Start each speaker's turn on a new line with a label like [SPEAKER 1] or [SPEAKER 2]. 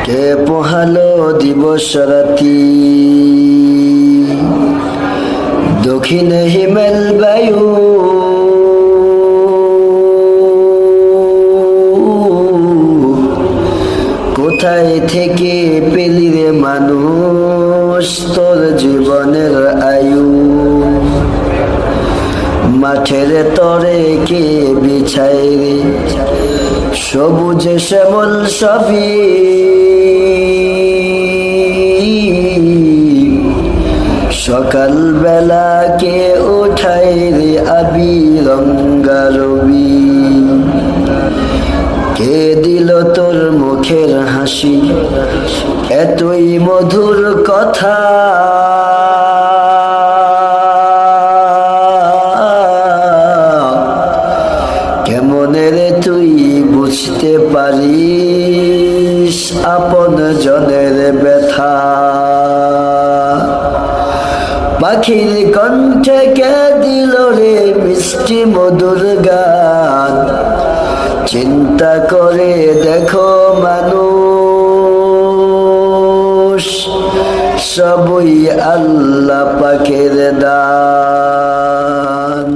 [SPEAKER 1] কে পোহালো দিবস রাতি, দক্ষিণে হিমেল বায়ু, কোথায় থেকে পেলি রে মানুষ তোর জীবনের আয়ু। মাঠের তরে কে বিছাই রে সবুজে শ্যামল সবই, সকাল বেলা কে উঠাই রে আবি রঙ্গা রবি। কে দিল তোর মুখের হাসি এতই মধুর কথা, কেমনে রে তুই বুঝতে পারিস আপন জনের ব্যথা। পাখির কণ্ঠে কে দিল রে মিষ্টি মধুর গান, চিন্তা করে দেখো মানুষ সবই আল্লাহ পাকের দান।